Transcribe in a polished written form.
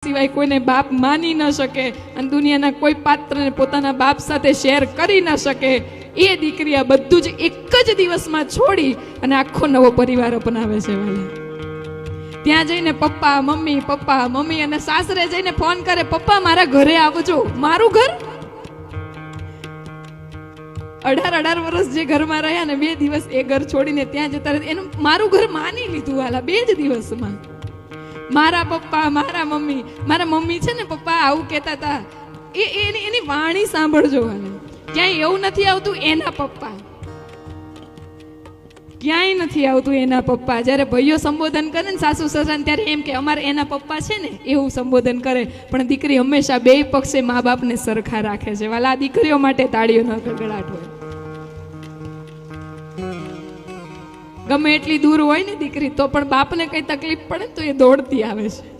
સિવાય કોઈને બાપ માની ન શકે અને દુનિયાના કોઈ પાત્રને પોતાના બાપ સાથે શેર કરી ન શકે એ દીકરી આ બધું જ એક જ દિવસમાં છોડી અને આખો નવો પરિવાર અપનાવે છે વાલા. ત્યાં જઈને પપ્પા મમ્મી અને સાસરે જઈને ફોન કરે, પપ્પા મારા ઘરે આવજો. મારું ઘર 18 વર્ષ જે ઘરમાં રહ્યા ને 2 દિવસ એ ઘર છોડીને ત્યાં જતા રહ્યા, એનું મારું ઘર માની લીધું વાલા 2 જ દિવસમાં. મારા પપ્પા મારા મમ્મી છે ને પપ્પા આવું કહેતા હતા, એની વાણી સાંભળજો વાલા. ક્યાંય એવું નથી આવતું એના પપ્પા, ક્યાંય નથી આવતું એના પપ્પા. જ્યારે ભાઈઓ સંબોધન કરે ને સાસુ સસરાને ત્યારે એમ કે અમારે એના પપ્પા છે ને એવું સંબોધન કરે, પણ દીકરી હંમેશા 2 પક્ષે મા બાપને સરખા રાખે છે વાલા. દીકરીઓ માટે તાળીઓનો ગડગડાટ હોય. ગમે એટલી દૂર હોય ને દીકરી તો પણ બાપને કઈ તકલીફ પડે તો એ દોડતી આવે છે.